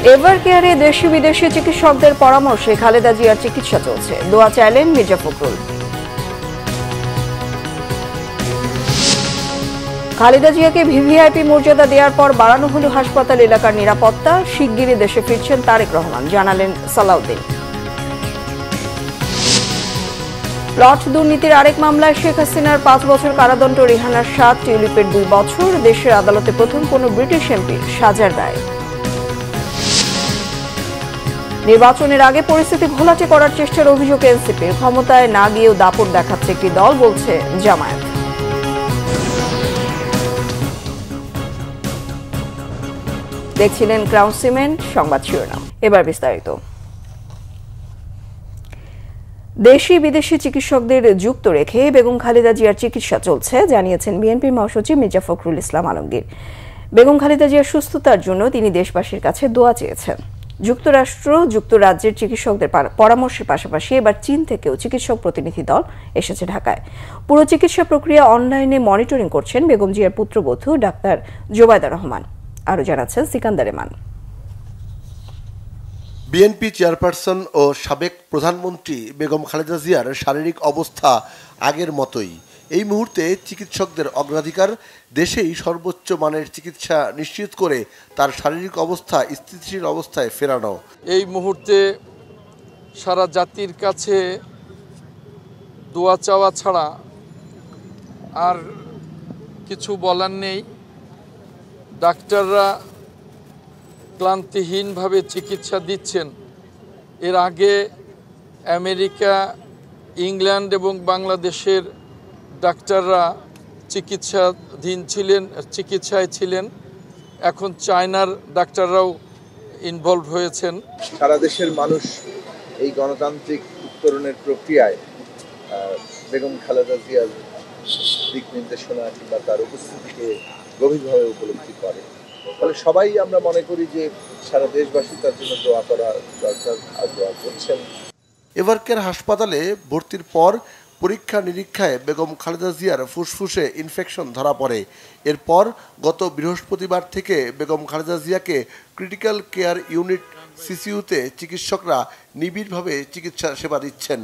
Ever কেয়ারে দেশি বিদেশি চিকিৎসকদের পরামর্শে খালেদা জিয়ার চিকিৎসা চলছে, দোয়া চাইলেন মির্জা ফখরুল। খালেদা জিয়াকে ভিভিআইপি মর্যাদা দেওয়ার পর বাড়ানো হল হাসপাতাল এলাকার নিরাপত্তা, শিগগিরই দেশে ফিরছেন তারেক রহমান, জানালেন সালাউদ্দিন। প্লট দুর্নীতির আরেক মামলায় শেখ হাসিনার 5 বছর কারাদণ্ড, রিহানার 7, টিউলিপের 2 বছর। দেশের আদালতে প্রথম কোন ব্রিটিশ এমপির সাজার রায়। নির্বাচনের আগে পরিস্থিতি ঘোলাটে করার চেষ্টার অভিযোগ এনসিপির, ক্ষমতায় না গিয়েও দাপট দেখাচ্ছে একটি দল, বলছে জামায়াত। দেখছিলেন ক্রাউন সিমেন্ট সংবাদ শিরোনাম, এবার বিস্তারিত। দেশি বিদেশি চিকিৎসকদের যুক্ত রেখে বেগম খালেদা জিয়ার চিকিৎসা চলছে, জানিয়েছেন বিএনপির মহাসচিব মির্জা ফখরুল ইসলাম আলমগীর। বেগম খালেদা জিয়ার সুস্থতার জন্য তিনি দেশবাসীর কাছে দোয়া চেয়েছেন। যুক্তরাজ্যের চিকিৎসকদের পরামর্শের পাশাপাশি এবার চীন থেকেও চিকিৎসক প্রতিনিধি দল এসেছে ঢাকায়। পুরো চিকিৎসা প্রক্রিয়া অনলাইনে মনিটরিং করছেন বেগম জিয়ার পুত্রবধূ ডাক্তার জোবায়দা রহমান। আরও জানাচ্ছেন সিকান্দার এমান। বিএনপি চেয়ারপারসন ও সাবেক প্রধানমন্ত্রী বেগম খালেদা জিয়ার শারীরিক অবস্থা আগের মতোই। এই মুহূর্তে চিকিৎসকদের অগ্রাধিকার দেশেই সর্বোচ্চ মানের চিকিৎসা নিশ্চিত করে তার শারীরিক অবস্থা স্থিতিশীল অবস্থায় ফেরানো। এই মুহূর্তে সারা জাতির কাছে দোয়া চাওয়া ছাড়া আর কিছু বলার নেই। ডাক্তাররা ক্লান্তিহীনভাবে চিকিৎসা দিচ্ছেন। এর আগে আমেরিকা, ইংল্যান্ড এবং বাংলাদেশের ডাক্তাররা চিকিৎসায় ছিলেন। এখন চায়নার ডাক্তাররাও ইনভলভ হয়েছেন। সারা দেশের মানুষ এই গণতান্ত্রিক উত্তরণের প্রক্রিয়ায় বেগম খালেদা জিয়ার দিক নির্দেশনা কিংবা তার উপস্থিতিকে গভীরভাবে উপলব্ধি করে। ফলে সবাই আমরা মনে করি যে সারা দেশবাসী তার জন্য দোয়া করা দরকার আর দোয়া করছেন। এভার কেয়ার হাসপাতালে ভর্তির পর পরীক্ষা নিরীক্ষায় বেগম খালেদা জিয়ার ফুসফুসে ইনফেকশন ধরা পড়ে। এরপর গত বৃহস্পতিবার থেকে বেগম খালেদা জিয়াকে ক্রিটিক্যাল কেয়ার ইউনিট সিসিইউতে চিকিৎসকরা নিবিড়ভাবে চিকিৎসা সেবা দিচ্ছেন।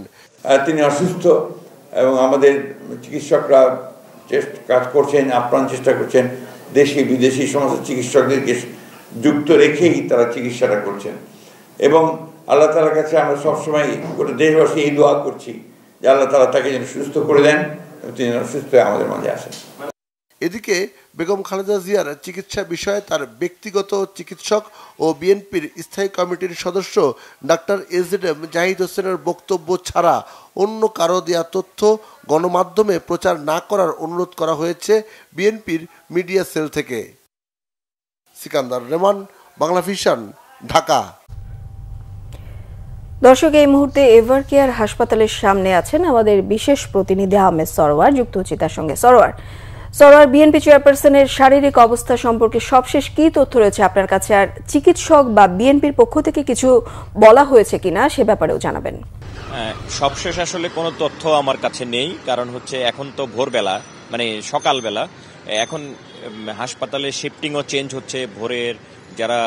তিনি অসুস্থ এবং আমাদের চিকিৎসকরা কাজ করছেন, আপ্রাণ চেষ্টা করছেন। দেশি বিদেশি সমস্ত চিকিৎসকদেরকে যুক্ত রেখেই তারা চিকিৎসাটা করছেন এবং আল্লাহ তাআলার কাছে আমরা সবসময় গোটা দেশবাসী এই দোয়া করছি যে আল্লাহ তাআলা তাকে যেন সুস্থ করে দেন এবং তিনি সুস্থ হয়ে আমাদের মাঝে আসেন। এদিকে বেগম খালেদা জিয়ার চিকিৎসা বিষয়ে তার ব্যক্তিগত চিকিৎসক ও বিএনপির স্থায়ী কমিটির সদস্য ডাক্তার এজেডএম জাহিদ হোসেনের বক্তব্য ছাড়া অন্য কারো দেয়া তথ্য গণমাধ্যমে প্রচার না করার অনুরোধ করা হয়েছে বিএনপির মিডিয়া সেল থেকে। সিকান্দার রেমান, বাংলা ভিশন, ঢাকা। দর্শক, এই মুহূর্তে এভার কেয়ার হাসপাতালের সামনে আছেন আমাদের বিশেষ প্রতিনিধি আহমেদ সরোয়ার, যুক্ত হচ্ছে তার সঙ্গে। সরোয়ার, বিএনপি চেয়ারপারসনের শারীরিক অবস্থা সম্পর্কে সবশেষ কি তথ্য রয়েছে আপনার কাছে, আর চিকিৎসক বা বিএনপির পক্ষ থেকে কিছু বলা হয়েছে কিনা সে ব্যাপারেও জানাবেন। সবশেষ আসলে কোনো তথ্য আমার কাছে নেই, কারণ হচ্ছে এখন তো ভোরবেলা, মানে সকালবেলা। এখন হাসপাতালে শিফটিংও চেঞ্জ হচ্ছে। ভোরের যারা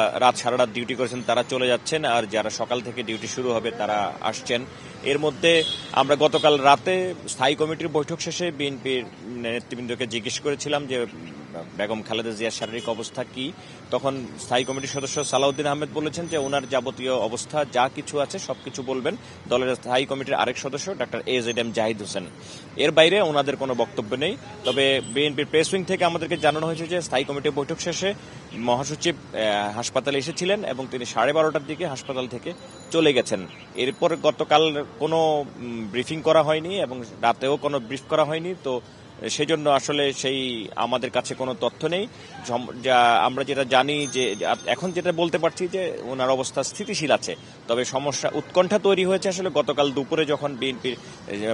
সারা রাত ডিউটি করেছেন তারা চলে যাচ্ছেন, আর যারা সকাল থেকে ডিউটি শুরু হবে তারা আসছেন। এর মধ্যে আমরা গতকাল রাতে স্থায়ী কমিটির বৈঠক শেষে বিএনপির নেতৃবৃন্দকে জিজ্ঞেস করেছিলাম যে বেগম খালেদা জিয়ার শারীরিক অবস্থা কি। তখন স্থায়ী কমিটির সদস্য সালাউদ্দিন আহমেদ বলেছেন যে ওনার যাবতীয় অবস্থা যা কিছু আছে সবকিছু বলবেন দলের স্থায়ী কমিটির আরেক সদস্য ডাক্তার এজেডএম জাহিদ হোসেন। এর বাইরে ওনাদের কোনো বক্তব্য নেই। তবে বিএনপির প্রেস উইং থেকে আমাদেরকে জানানো হয়েছে যে স্থায়ী কমিটির বৈঠক শেষে মহাসচিব হাসপাতালে এসেছিলেন এবং তিনি 12:30টার দিকে হাসপাতাল থেকে চলে গেছেন। এরপর গতকাল কোনো ব্রিফিং করা হয়নি এবং রাতেও কোনো ব্রিফ করা হয়নি। তো সেই জন্য আসলে আমাদের কাছে কোনো তথ্য নেই। আমরা যেটা জানি যে এখন যেটা বলতে পারছি যে ওনার অবস্থা স্থিতিশীল আছে। তবে উৎকণ্ঠা তৈরি হয়েছে আসলে গতকাল দুপুরে যখন বিএনপির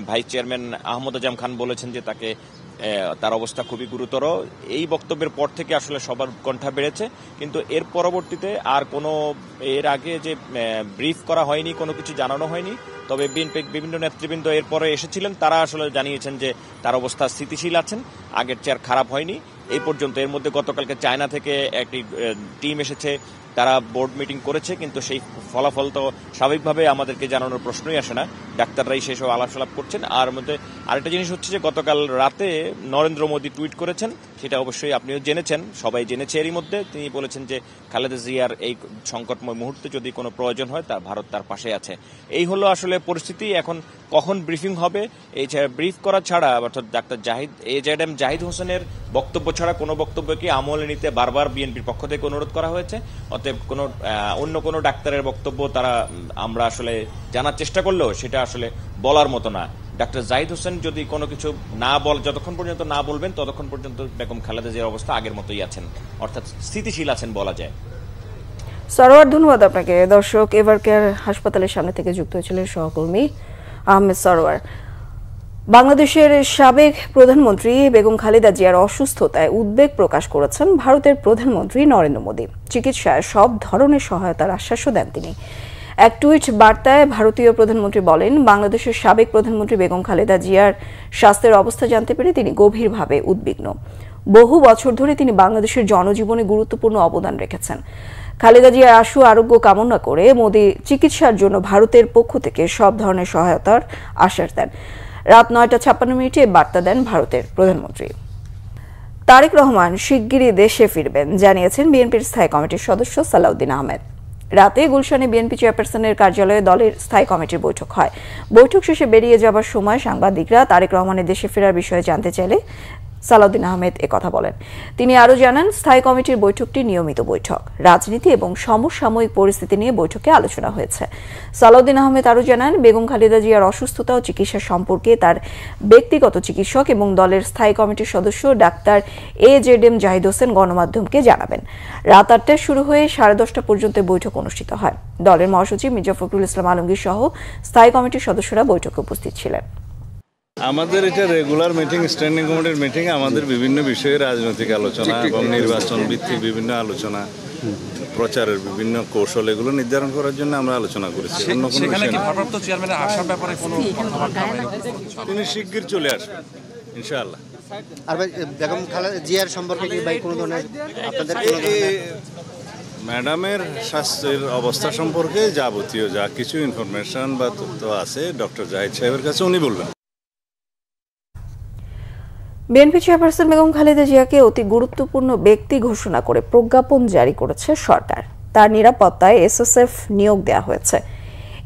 ভাইস চেয়ারম্যান আহমদ আজম খান বলেছেন যে তার অবস্থা খুবই গুরুতর। এই বক্তব্যের পর থেকে আসলে সবার উৎকণ্ঠা বেড়েছে, কিন্তু এর পরবর্তীতে আর এর আগে যে ব্রিফ করা হয়নি, কোনো কিছু জানানো হয়নি। তবে বিএনপি বিভিন্ন নেতৃবৃন্দ এরপরে এসেছিলেন, তারা আসলে জানিয়েছেন যে তার অবস্থা স্থিতিশীল আছেন, আগের চেয়ে আর খারাপ হয়নি। এই পর্যন্ত। এর মধ্যে গতকালকে চায়না থেকে একটি টিম এসেছে, তারা বোর্ড মিটিং করেছে, কিন্তু সেই ফলাফল তো স্বাভাবিকভাবে আমাদেরকে জানানোর প্রশ্নই আসে না, ডাক্তাররাই সেসব আলাপ করছেন। আর মধ্যে আরেকটা জিনিস হচ্ছে যে গতকাল রাতে নরেন্দ্র মোদী টুইট করেছেন, সেটা অবশ্যই আপনিও জেনেছেন, সবাই জেনেছে এরই মধ্যে। তিনি বলেছেন যে খালেদা জিয়ার এই সংকটময় মুহূর্তে যদি কোনো প্রয়োজন হয় তা ভারত তার পাশে আছে। এই হলো আসলে পরিস্থিতি। এখন কখন ব্রিফিং হবে, এই ব্রিফ করা ছাড়া, অর্থাৎ ডাক্তার AJM জাহিদ হোসেনের বক্তব্য ছাড়া কোনো বক্তব্যকে আমলে নিতে বারবার বিএনপির পক্ষ থেকে অনুরোধ করা হয়েছে। অতএব কোনো অন্য কোনো ডাক্তারের বক্তব্য আমরা আসলে জানার চেষ্টা করলেও সেটা আসলে বলার মতো না। ডাক্তার জাহিদ হোসেন যদি কোনো কিছু যতক্ষণ পর্যন্ত না বলবেন ততক্ষণ পর্যন্ত বেগম খালেদা জিয়ার অবস্থা আগের মতোই আছেন, অর্থাৎ স্থিতিশীল আছেন বলা যায়। সরোয়ার, ধন্যবাদ আপনাকে। দর্শক, এভারকেয়ার হাসপাতালের সামনে থেকে যুক্ত হয়েছিলেন সহকর্মী আহমেদ সরোয়ার। বাংলাদেশের সাবেক প্রধানমন্ত্রী বেগম খালেদা জিয়ার অসুস্থতায় উদ্বেগ প্রকাশ করেছেন ভারতের প্রধানমন্ত্রী নরেন্দ্র মোদী। চিকিৎসায় সব ধরনের সহায়তার আশ্বাসও দেন তিনি। এক টুইট বার্তায় ভারতীয় প্রধানমন্ত্রী বলেন, বাংলাদেশের সাবেক প্রধানমন্ত্রী বেগম খালেদা জিয়ার স্বাস্থ্যের অবস্থা জানতে পেরে তিনি গভীরভাবে উদ্বিগ্ন। বহু বছর ধরে তিনি বাংলাদেশের জনজীবনে গুরুত্বপূর্ণ অবদান রেখেছেন। খালেদা জিয়ার আশু আরোগ্য কামনা করে মোদী চিকিৎসার জন্য ভারতের পক্ষ থেকে সব ধরনের সহায়তার আশ্বাস দেন। রাত 9:56 বার্তা দেন ভারতের প্রধানমন্ত্রী। তারেক রহমান শিগগিরই দেশে ফিরবেন জানিয়েছেন বিএনপির স্থায়ী কমিটির সদস্য সালাউদ্দিন আহমেদ। রাতে গুলশানে বিএনপি চেয়ারপারসনের কার্যালয়ে দলের স্থায়ী কমিটির বৈঠক হয়। বৈঠক শেষে বেরিয়ে যাবার সময় সাংবাদিকরা তারেক রহমানের দেশে ফেরার বিষয়ে জানতে চাইলে সালাউদ্দিন আহমেদ একথা বলেন। তিনি আরও জানান, স্থায়ী কমিটির বৈঠকটি নিয়মিত বৈঠক, রাজনীতি এবং সমসাময়িক পরিস্থিতি নিয়ে বৈঠকে আলোচনা হয়েছে। সালাউদ্দিন আহমেদ আরও জানান, বেগম খালেদা জিয়ার অসুস্থতা ও চিকিৎসা সম্পর্কে তার ব্যক্তিগত চিকিৎসক এবং দলের স্থায়ী কমিটির সদস্য ডাক্তার AJM জাহিদ হোসেন গণমাধ্যমকে জানাবেন। রাত 8টায় শুরু হয়ে 10:30 পর্যন্ত বৈঠক অনুষ্ঠিত হয়। দলের মহাসচিব মির্জা ফখরুল ইসলাম আলমগীর সহ স্থায়ী কমিটির সদস্যরা বৈঠকে উপস্থিত ছিলেন। আমাদের এটা রেগুলার মিটিং, স্ট্যান্ডিং কমিটির মিটিং। আমাদের বিভিন্ন বিষয়ে রাজনৈতিক আলোচনা এবং নির্বাচন ভিত্তিক বিভিন্ন আলোচনা, প্রচারের বিভিন্ন কৌশল, এগুলো নির্ধারণ করার জন্য আমরা আলোচনা করেছি। তিনি শিগগির চলে আসবেন ইনশাআল্লাহ। আর বেগম খালেদা জিয়ার সম্পর্কে কি ভাই কোনো ধরনের আপনাদের ম্যাডামের স্বাস্থ্যের অবস্থা সম্পর্কে যাবতীয় যা কিছু ইনফরমেশন বা তথ্য আছে ডক্টর জাহিদ সাহেবের কাছে, উনি বলবেন। বিএনপি চেয়ারপারসন বেগম খালেদা জিয়াকে অতি গুরুত্বপূর্ণ ব্যক্তি ঘোষণা করে প্রজ্ঞাপন জারি করেছে সরকার। তার নিরাপত্তায় SSF নিয়োগ দেওয়া হয়েছে।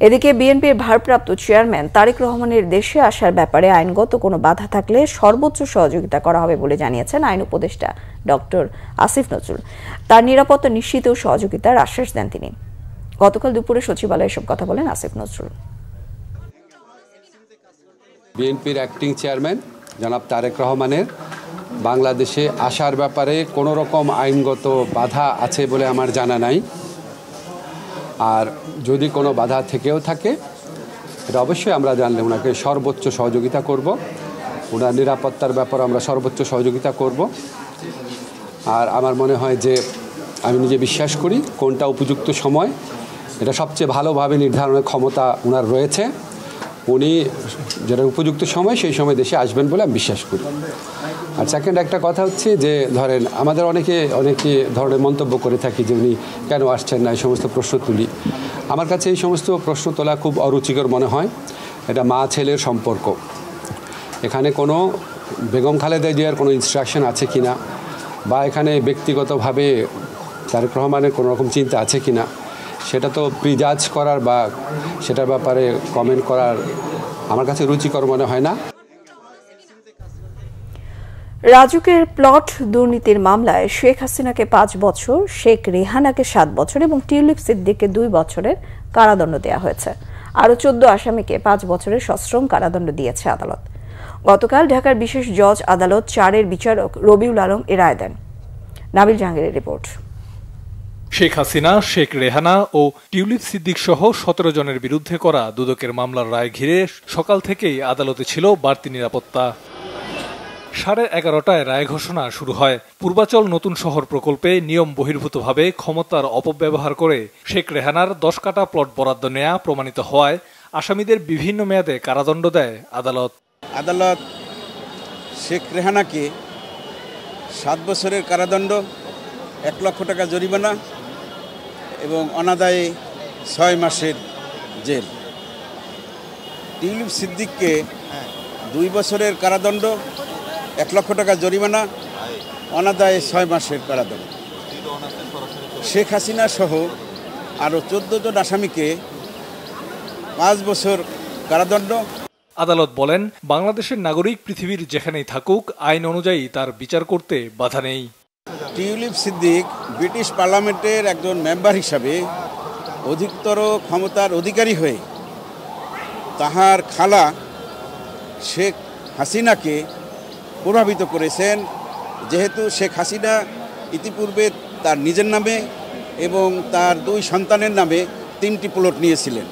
এদিকে বিএনপির ভারপ্রাপ্ত চেয়ারম্যান তারেক রহমানের দেশে আসার ব্যাপারে আইনগত কোনো বাধা থাকলে সর্বোচ্চ সহযোগিতা করা হবে বলে জানিয়েছেন আইন উপদেষ্টা ডক্টর আসিফ নজরুল। তার নিরাপত্তা নিশ্চিতেও সহযোগিতার আশ্বাস দেন তিনি। গতকাল দুপুরে সচিবালয়ে এসব কথা বলেন আসিফ নজরুল। বিএনপির অ্যাক্টিং চেয়ারম্যান জনাব তারেক রহমানের বাংলাদেশে আসার ব্যাপারে কোনো রকম আইনগত বাধা আছে বলে আমার জানা নাই। আর যদি কোনো বাধা থেকেও থাকে, এটা অবশ্যই আমরা জানলে ওনাকে সর্বোচ্চ সহযোগিতা করব। ওনার নিরাপত্তার ব্যাপারে আমরা সর্বোচ্চ সহযোগিতা করব। আর আমার মনে হয় যে আমি নিজে বিশ্বাস করি কোনটা উপযুক্ত সময়, এটা সবচেয়ে ভালোভাবে নির্ধারণের ক্ষমতা ওনার রয়েছে। উনি যেটা উপযুক্ত সময় সেই সময় দেশে আসবেন বলে আমি বিশ্বাস করি। আর সেকেন্ড একটা কথা হচ্ছে যে ধরেন আমাদের অনেকে ধরনের মন্তব্য করে থাকি যে উনি কেন আসছেন না, এই সমস্ত প্রশ্ন তুলি। আমার কাছে এই সমস্ত প্রশ্ন তোলা খুব অরুচিকর মনে হয়। এটা মা ছেলের সম্পর্ক, এখানে কোনো বেগম খালেদা জিয়ার কোনো ইনস্ট্রাকশন আছে কিনা বা এখানে ব্যক্তিগতভাবে তারেক রহমানের কোনো রকম চিন্তা আছে কিনা, সেটা তো প্রিজাজ করার বা সেটার ব্যাপারে কমেন্ট করার আমার কাছে রুচিকর মনে হয় না। রাজুকের প্লট দুর্নীতির মামলায় শেখ হাসিনাকে 5 বছর, শেখ রেহানাকে 7 বছর এবং টিউলিপ সিদ্দিককে 2 বছরের কারাদণ্ড দেওয়া হয়েছে। আরও 14 আসামিকে 5 বছরের সশ্রম কারাদণ্ড দিয়েছে আদালত। গতকাল ঢাকার বিশেষ জজ আদালত 4-এর বিচারক রবিউল আলম এ রায় দেন। নাবিল জাহাঙ্গীরের রিপোর্ট। শেখ হাসিনা, শেখ রেহানা ও টিউলিপ সিদ্দিক সহ 17 জনের বিরুদ্ধে করা দুদকের মামলার রায় ঘিরে সকাল থেকেই আদালতে ছিল বাড়তি নিরাপত্তা। 11:30টায় রায় ঘোষণা শুরু হয়। পূর্বাচল নতুন শহর প্রকল্পে নিয়ম বহির্ভূতভাবে ক্ষমতার অপব্যবহার করে শেখ রেহানার 10 কাঠা প্লট বরাদ্দ নেয়া প্রমাণিত হওয়ায় আসামিদের বিভিন্ন মেয়াদে কারাদণ্ড দেয় আদালত। আদালত শেখ রেহানাকে 7 বছরের কারাদণ্ড, 1 লক্ষ টাকা জরিমানা এবং অনাদায়ে 6 মাসের জেল। টিউলিপ সিদ্দিককে 2 বছরের কারাদণ্ড, 1 লক্ষ টাকা জরিমানা, অনাদায়ে 6 মাসের কারাদণ্ড। শেখ হাসিনা সহ আরও 14 জন আসামিকে 5 বছর কারাদণ্ড। আদালত বলেন, বাংলাদেশের নাগরিক পৃথিবীর যেখানেই থাকুক আইন অনুযায়ী তার বিচার করতে বাধা নেই। টিউলিপ সিদ্দিক ব্রিটিশ পার্লামেন্টের একজন মেম্বার হিসাবে অধিকতর ক্ষমতার অধিকারী হয়ে তাহার খালা শেখ হাসিনাকে প্রভাবিত করেছেন, যেহেতু শেখ হাসিনা ইতিপূর্বে তার নিজের নামে এবং তার 2 সন্তানের নামে 3টি প্লট নিয়েছিলেন।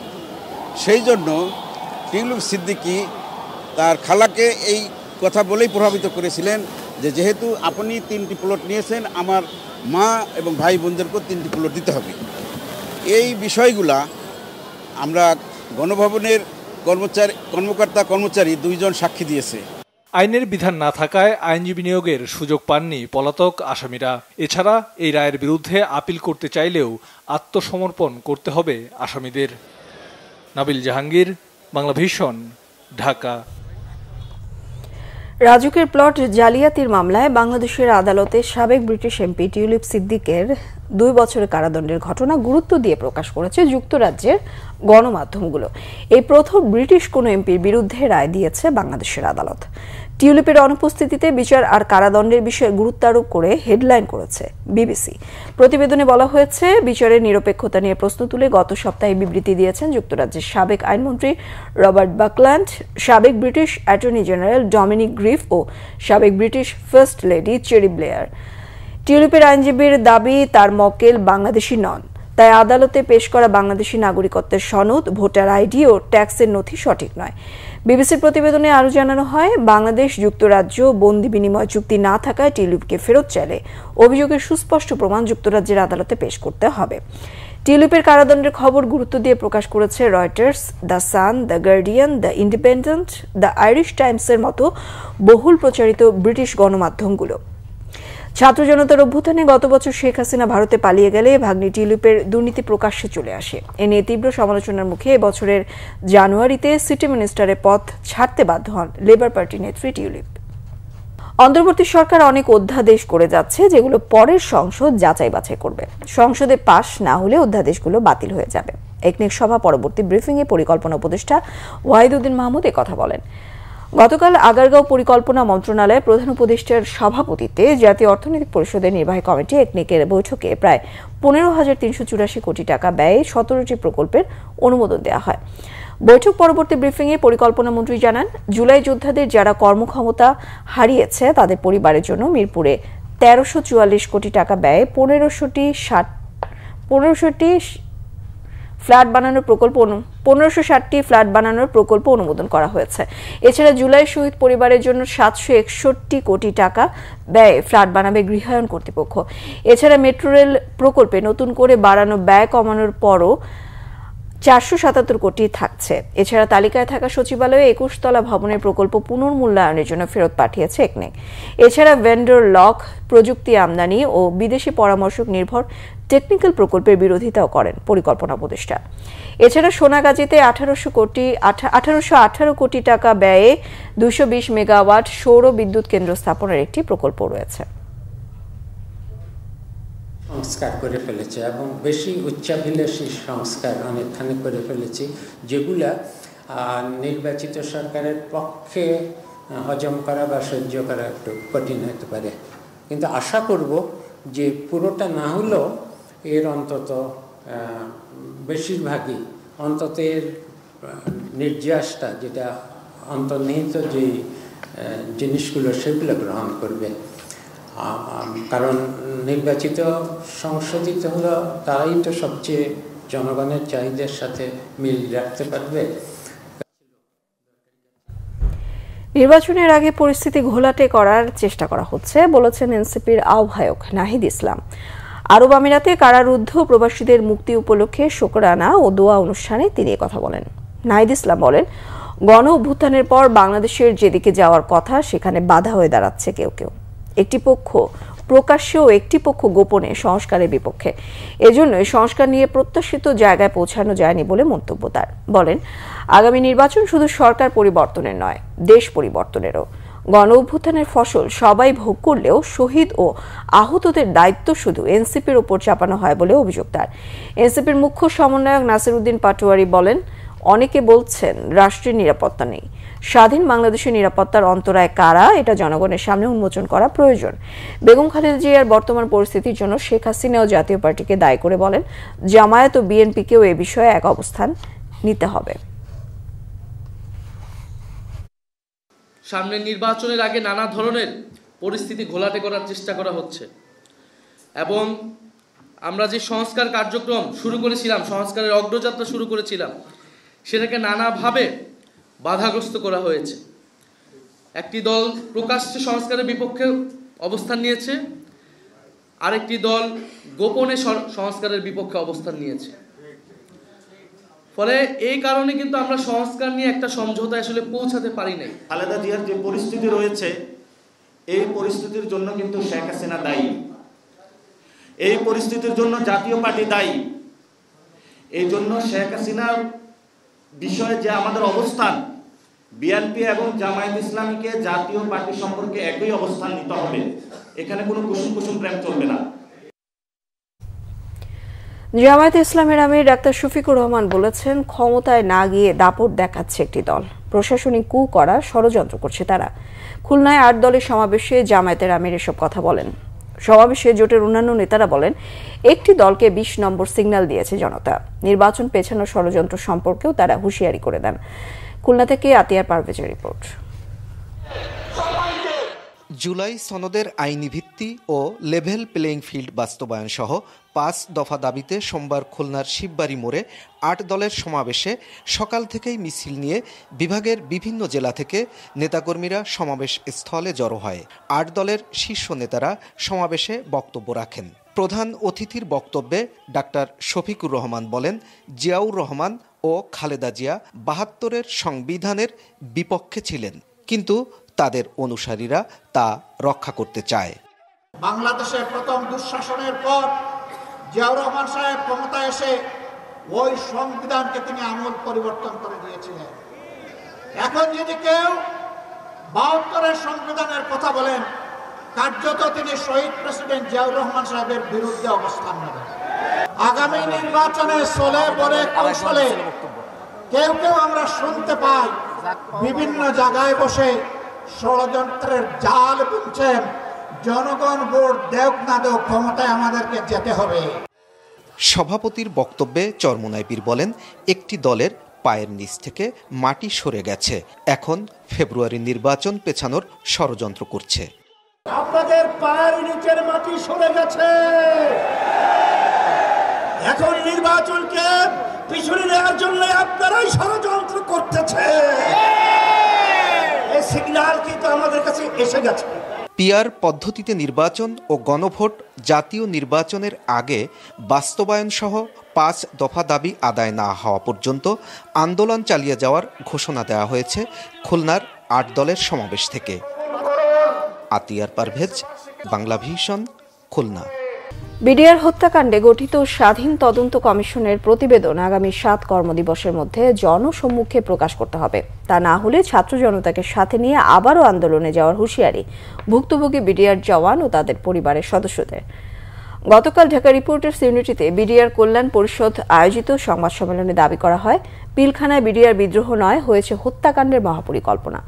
সেই জন্য টিউলিপ সিদ্দিকি তার খালাকে এই কথা বলেই প্রভাবিত করেছিলেন যে যেহেতু আপনি 3টি প্লট নিয়েছেন, আমার মা এবং ভাই বোনদেরকেও 3টি প্লট দিতে হবে। এই বিষয়গুলা আমরা গণভবনের কর্মকর্তা-কর্মচারী 2 জন সাক্ষী দিয়েছে। আইনের বিধান না থাকায় আইনজীবী নিয়োগের সুযোগ পাননি পলাতক আসামিরা। এছাড়া এই রায়ের বিরুদ্ধে আপিল করতে চাইলেও আত্মসমর্পণ করতে হবে আসামিদের। নাবিল জাহাঙ্গীর, বাংলা ভিশন, ঢাকা। রাজুকের প্লট জালিয়াতির মামলায় বাংলাদেশের আদালতে সাবেক ব্রিটিশ এমপি টিউলিপ সিদ্দিকের 2 বছরের কারাদণ্ডের ঘটনা গুরুত্ব দিয়ে প্রকাশ করেছে যুক্তরাজ্যের গণমাধ্যমগুলো। এই প্রথম ব্রিটিশ কোনো এমপির বিরুদ্ধে রায় দিয়েছে বাংলাদেশের আদালত। টিউলিপের অনুপস্থিতিতে বিচার আর কারাদণ্ডের বিষয়ে গুরুত্ব আরোপ করে হেডলাইন করেছে বিবিসি। প্রতিবেদনে বলা হয়েছে, বিচারের নিরপেক্ষতা নিয়ে প্রশ্ন তুলে গত সপ্তাহে বিবৃতি দিয়েছেন যুক্তরাজ্যের সাবেক আইনমন্ত্রী রবার্ট বাকল্যান্ড, সাবেক British attorney general Dominic Grieve ও সাবেক British first lady Cherie Blair. টিউলিপের আইনজীবীর দাবি, তার মক্কেল বাংলাদেশি নন, তাই আদালতে পেশ করা বাংলাদেশি নাগরিকত্বের সনদ, ভোটার আইডি ও ট্যাক্সের নথি সঠিক নয়। বিবিসির প্রতিবেদনে আরও জানানো হয়, বাংলাদেশ যুক্তরাজ্য বন্দি বিনিময় চুক্তি না থাকায় টিউলিপকে ফেরত চাইলে অভিযোগের সুস্পষ্ট প্রমাণ যুক্তরাজ্যের আদালতে পেশ করতে হবে। টিউলিপের কারাদণ্ডের খবর গুরুত্ব দিয়ে প্রকাশ করেছে Reuters, the Sun, the Guardian, the Independent, the Irish টাইমসের মতো বহুল প্রচারিত ব্রিটিশ গণমাধ্যমগুলো। ছাত্র জনতার অভ্যুত্থানে গত বছর শেখ হাসিনা ভারতে পালিয়ে গেলে ভাগ্নি টিউলিপের দুর্নীতি প্রকাশ্যে চলে আসে। এ নিয়ে তীব্র সমালোচনার মুখে এবছরের জানুয়ারিতে সিটি মিনিস্টারের পদ ছাড়তে বাধ্য হন লেবার পার্টির নেত্রী টিউলিপ। অন্তর্বর্তী সরকার অনেক অধ্যাদেশ করে যাচ্ছে, যেগুলো পরের সংসদ যাচাই বাছাই করবে। সংসদে পাশ না হলে অধ্যাদেশগুলো বাতিল হয়ে যাবে। একনেক সভা পরবর্তী ব্রিফিংয়ে পরিকল্পনা উপদেষ্টা ওয়াহিদুদ্দিন মাহমুদ কথা বলেন। গতকাল আগারগাঁও পরিকল্পনা মন্ত্রণালয়ের প্রধান উপদেষ্টার সভাপতিত্বে জাতীয় অর্থনৈতিক পরিষদের নির্বাহী কমিটি একনেকের বৈঠকে প্রায় 15,384 কোটি টাকা ব্যয়ে 17টি প্রকল্পের অনুমোদন দেওয়া হয়। বৈঠক পরবর্তী ব্রিফিংয়ে পরিকল্পনা মন্ত্রী জানান, জুলাই যোদ্ধাদের যারা কর্মক্ষমতা হারিয়েছে তাদের পরিবারের জন্য মিরপুরে 1344 কোটি টাকা ব্যয়ে 1560টি ফ্ল্যাট বানানোর প্রকল্প অনুমোদন করা হয়েছে। এছাড়া জুলাই শহীদ পরিবারের জন্য 761 কোটি টাকা ব্যয়ে ফ্ল্যাট বানাবে গৃহায়ণ কর্তৃপক্ষ। এছাড়া মেট্রো রেল প্রকল্পে নতুন করে বাড়ানো ব্যয় কমানোর পরও 477 কোটি থাকছে। এছাড়া তালিকায় থাকা সচিবালয়ে 21 তলা ভবনের প্রকল্প পুনর্মূল্যায়নের জন্য ফেরত পাঠিয়েছে একনেক। এছাড়া ভেন্ডর লক, প্রযুক্তি আমদানি ও বিদেশি পরামর্শক নির্ভর টেকনিক্যাল প্রকল্পের বিরোধিতাও করেন পরিকল্পনা উপদেষ্টা। এছাড়া সোনাগাজীতে 1818 কোটি টাকা ব্যয়ে 220 মেগাওয়াট সৌর বিদ্যুৎ কেন্দ্র স্থাপনের একটি প্রকল্প রয়েছে। সংস্কার করে ফেলেছে এবং বেশি উচ্চাভিলাষী সংস্কার অনেকখানি করে ফেলেছি, যেগুলা নির্বাচিত সরকারের পক্ষে হজম করা বা সহ্য করা একটু কঠিন হতে পারে। কিন্তু আশা করব যে পুরোটা না হলেও এর অন্তত বেশিরভাগই অন্তত এর নির্যাসটা, যেটা অন্তর্নিহিত যে জিনিসগুলো সেগুলো গ্রহণ করবে। কারণ নির্বাচিত সংশোধিত হলো তারাই তো সবচেয়ে জনগণের চাহিদার সাথে মিল রাখতে পারবে। নির্বাচনের আগে পরিস্থিতি ঘোলাটে করার চেষ্টা করা হচ্ছে বলেছেন এনসিপির আহ্বায়ক নাহিদ ইসলাম। আরব আমিরাতে কারারুদ্ধ প্রবাসীদের মুক্তি উপলক্ষে শুকরানা ও দোয়া অনুষ্ঠানে তিনি কথা বলেন। নাহিদ ইসলাম বলেন, গণ অভ্যুত্থানের পর বাংলাদেশের যেদিকে যাওয়ার কথা সেখানে বাধা হয়ে দাঁড়াচ্ছে কেউ কেউ। একটি পক্ষ প্রকাশ্যে ও একটি পক্ষ গোপনে সংস্কারের বিপক্ষে। এজন্যই সংস্কার নিয়ে প্রত্যাশিত জায়গায় পৌঁছানো যায়নি বলে মন্তব্য তার। বলেন, আগামী নির্বাচন শুধু সরকার পরিবর্তনের নয়, দেশ পরিবর্তনেরও। গণ অভ্যুত্থানের ফসল সবাই ভোগ করলেও শহীদ ও আহতদের দায়িত্ব শুধু এনসিপির ওপর চাপানো হয় বলে অভিযোগ তার। এনসিপির মুখ্য সমন্বয়ক নাসিরউদ্দিন পাটোয়ারি বলেন, অনেকে বলছেন রাষ্ট্রের নিরাপত্তা নেই। স্বাধীন বাংলাদেশের নিরাপত্তার অন্তরায় কারা, এটা জনগণের সামনে উন্মোচন করা প্রয়োজন। বেগম খালেদা জিয়ার বর্তমান পরিস্থিতির জন্য শেখ হাসিনা ও জাতীয় পার্টিকে দায়ী করে বলেন, জামায়াত ও বিএনপিকেও এ বিষয়ে এক অবস্থান নিতে হবে। সামনে নির্বাচনের আগে নানা ধরনের পরিস্থিতি ঘোলাটে করার চেষ্টা করা হচ্ছে এবং আমরা যে সংস্কার কার্যক্রম শুরু করেছিলাম, সংস্কারের অগ্রযাত্রা শুরু করেছিলাম, সেটাকে নানাভাবে বাধাগ্রস্ত করা হয়েছে। একটি দল প্রকাশ্যে সংস্কারের বিপক্ষে অবস্থান নিয়েছে, আরেকটি দল গোপনে সংস্কারের বিপক্ষে অবস্থান নিয়েছে। ফলে এই কারণে কিন্তু আমরা সংস্কার নিয়ে একটা সমঝোতায় আসলে পৌঁছাতে পারি নাই। খালেদা জিয়ার যে পরিস্থিতি রয়েছে, এই পরিস্থিতির জন্য কিন্তু শেখ হাসিনা দায়ী, এই পরিস্থিতির জন্য জাতীয় পার্টি দায়ী। এই জন্য শেখ হাসিনার বিষয়ে যে আমাদের অবস্থান, বিএনপি এবং জামায়াত ইসলামীকে জাতীয় পার্টি সম্পর্কে একই অবস্থান নিতে হবে। এখানে কোনো কুসুম কুসুম প্রেম চলবে না। জামায়াত ইসলামের আমির ডাক্তার শফিকুর রহমান বলেছেন, ক্ষমতায় না গিয়ে দাপট দেখাচ্ছে একটি দল, প্রশাসনিক কু করার ষড়যন্ত্র করছে তারা। খুলনায় 8 দলের সমাবেশে জামায়াতের আমির এসব কথা বলেন। সমাবেশে জোটের অন্যান্য নেতারা বলেন, একটি দলকে 20 নম্বর সিগন্যাল দিয়েছে জনতা। নির্বাচন পেছানোর ষড়যন্ত্র সম্পর্কেও তারা হুঁশিয়ারি করে দেন। খুলনা থেকে আতিয়ার পারভেজের রিপোর্ট। জুলাই সনদের আইনি ভিত্তি ও লেভেল প্লেইং ফিল্ড বাস্তবায়ন সহ 5 দফা দাবিতে সোমবার খুলনার শিববাড়ি মোড়ে 8 দলের সমাবেশে সকাল থেকেই মিছিল নিয়ে বিভাগের বিভিন্ন জেলা থেকে নেতাকর্মীরা সমাবেশ স্থলে জড়ো হয়। 8 দলের শীর্ষ নেতারা সমাবেশে বক্তব্য রাখেন। প্রধান অতিথির বক্তব্যে ডাক্তার শফিকুর রহমান বলেন, জিয়াউর রহমান ও খালেদা জিয়া 72-এর সংবিধানের বিপক্ষে ছিলেন, কিন্তু তাদের অনুসারীরা তা রক্ষা করতে চায়। বাংলাদেশের প্রথম দুঃশাসনের পর জিয়াউর রহমান সাহেব ক্ষমতায় এসে ওই সংবিধানকে তিনি আমূল পরিবর্তন করে দিয়েছিলেন। এখন যদি কেউ 72-এর সংবিধানের কথা বলেন, কার্যত তিনি শহীদ প্রেসিডেন্ট জিয়াউর রহমান সাহেবের বিরুদ্ধে অবস্থান নেবেন। আগামী নির্বাচনে চলে বলে কৌশলে কেউ কেউ আমরা শুনতে পাই বিভিন্ন জায়গায় বসে ষড়যন্ত্রের জাল বুনছেন। জনগণ ভোট দেওক না দেওক, ক্ষমতায় আমাদেরকে যেতে হবে। সভাপতির বক্তব্যে চরমোনাই পীর বলেন, একটি দলের পায়ের নিচ থেকে মাটি সরে গেছে, এখন ফেব্রুয়ারি নির্বাচন পেছানোর ষড়যন্ত্র করছে। আপনাদের পায়ের নিচের মাটি সরে গেছে, এখন নির্বাচনকে পিছনে নেওয়ার জন্য আপনারাই ষড়যন্ত্র করতেছে। এই সিগন্যাল কিন্তু আমাদের কাছে এসে গেছে। পিআর পদ্ধতিতে নির্বাচন ও গণভোট জাতীয় নির্বাচনের আগে বাস্তবায়ন সহ 5 দফা দাবি আদায় না হওয়া পর্যন্ত আন্দোলন চালিয়ে যাওয়ার ঘোষণা দেওয়া হয়েছে খুলনার 8 দলের সমাবেশ থেকে। আতিয়ার পারভেজ, বাংলা ভিশন, খুলনা। বিডিআর হত্যাকাণ্ডে গঠিত স্বাধীন তদন্ত কমিশনের প্রতিবেদন আগামী 7 কর্মদিবসের মধ্যে জনসম্মুখে প্রকাশ করতে হবে। তা না হলে ছাত্র জনতাকে সাথে নিয়ে আবারও আন্দোলনে যাওয়ার হুঁশিয়ারি ভুক্তভোগী বিডিআর জওয়ান ও তাদের পরিবারের সদস্যদের। গতকাল ঢাকা রিপোর্টার্স ইউনিটিতে বিডিআর কল্যাণ পরিষদ আয়োজিত সংবাদ সম্মেলনে দাবি করা হয়, পিলখানায় বিডিআর বিদ্রোহ নয়, হয়েছে হত্যাকাণ্ডের মহাপরিকল্পনা।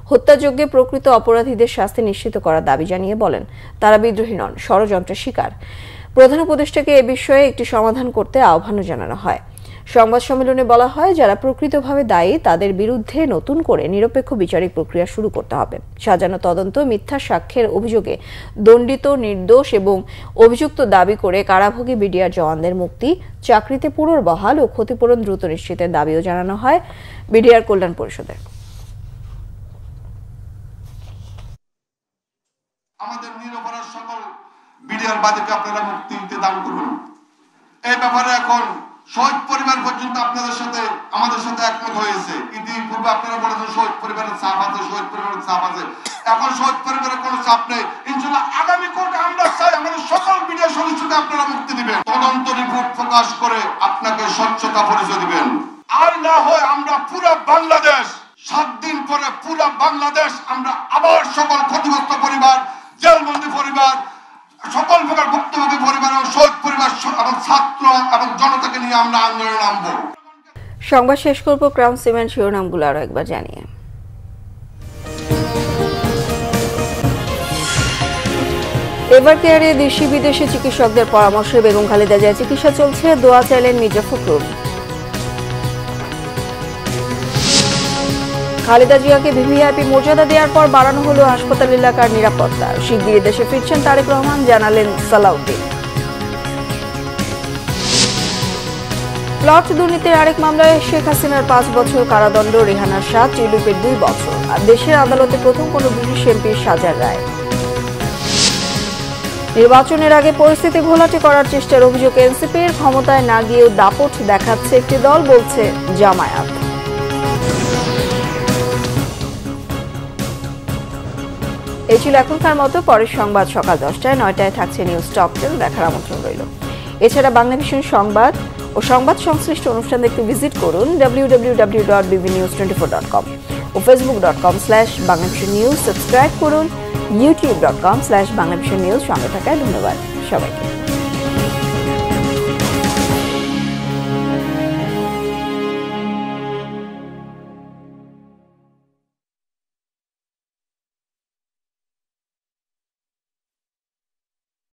হত্যাযজ্ঞে প্রকৃত অপরাধীদের শাস্তি নিশ্চিত করার দাবি জানিয়ে বলেন, তারা বিদ্রোহী নন, ষড়যন্ত্রের শিকার। প্রধান উপদেষ্টাকে এ বিষয়ে একটি সমাধান করতে আহ্বানও জানানো হয়। সংবাদ সম্মেলনে বলা হয়, যারা প্রকৃতভাবে দায়ী তাদের বিরুদ্ধে নতুন করে নিরপেক্ষ বিচারিক প্রক্রিয়া শুরু করতে হবে। সাজানো তদন্ত, মিথ্যা সাক্ষ্যের অভিযোগে দণ্ডিত, নির্দোষ এবং অভিযুক্ত দাবি করে কারাভোগী বিডিআর জওয়ানদের মুক্তি, চাকরিতে পুনর্বহাল ও ক্ষতিপূরণ দ্রুত নিশ্চিতের দাবিও জানানো হয় বিডিআর কল্যাণ পরিষদের। আমাদের নিরপরাধ সকল বিডিআর বাদীকে আপনারা মুক্তি দিতে দান করুন। এই ব্যাপারে এখন শহীদ পরিবার পর্যন্ত আপনাদের সাথে আমাদের সাথে একমত হয়েছে। ইতিপূর্বে আপনারা বলেছেন শহীদ পরিবারের চাপ আছে, শহীদ পরিবারের চাপ আছে। এখন শহীদ পরিবারের কোনো চাপ নেই। ইনশাআল্লাহ আগামী কোর্টে আমরা চাই আমাদের সকল মিডিয়া সদস্যকে আপনারা মুক্তি দিবেন, তদন্ত রিপোর্ট প্রকাশ করে আপনাকে স্বচ্ছতা পরিচয় দিবেন। আর না হয় আমরা পুরো বাংলাদেশ 7 দিন পরে পুরো বাংলাদেশ আমরা আবার সকল ক্ষতিগ্রস্ত পরিবার, জেলবন্দি পরিবার, সকল প্রকার ভুক্তভোগী পরিবার এবং শহীদ পরিবার এবং ছাত্র এবং জনতাকে নিয়ে আমরা আন্দোলনে নামবো। সংবাদ শেষ করব ক্রাউন সিমেন্ট শিরোনামগুলো আরো একবার জানিয়ে। এভার কেয়ারে দেশি বিদেশি চিকিৎসকদের পরামর্শে বেগম খালেদা জিয়ার চিকিৎসা চলছে, দোয়া চাইলেন মির্জা ফখরুল। খালেদা জিয়াকে ভিভিআইপি মর্যাদা দেওয়ার পর বাড়ানো হলো হাসপাতাল এলাকার নিরাপত্তা, শিগগিরই দেশে ফিরছেন তারেক রহমান, জানালেন সালাউদ্দিন। প্লট দুর্নীতির আরেক মামলায় শেখ হাসিনার 5 বছর কারাদণ্ড, রেহানার 7, টিউলিপের 2 বছর। আর দেশের আদালতে প্রথম কোনো ব্রিটিশ এমপির সাজার রায়। নির্বাচনের আগে পরিস্থিতি ঘোলাটে করার চেষ্টার অভিযোগ এনসিপির, ক্ষমতায় না গিয়েও দাপট দেখাচ্ছে একটি দল, বলছে জামায়াত। এই ছিল এখনকার মতো। পরের সংবাদ সকাল 10টায়, 9টায় থাকছে নিউজ টপ 10, দেখার আমন্ত্রণ রইল। এছাড়া বাংলাভিশন সংবাদ ও সংবাদ সংশ্লিষ্ট অনুষ্ঠান দেখতে ভিজিট করুন www.bbnews24.com ও facebook.com/banglavishnnews। সাবস্ক্রাইব করুন youtube.com/banglavishnnews। সঙ্গে থাকায় ধন্যবাদ সবাইকে।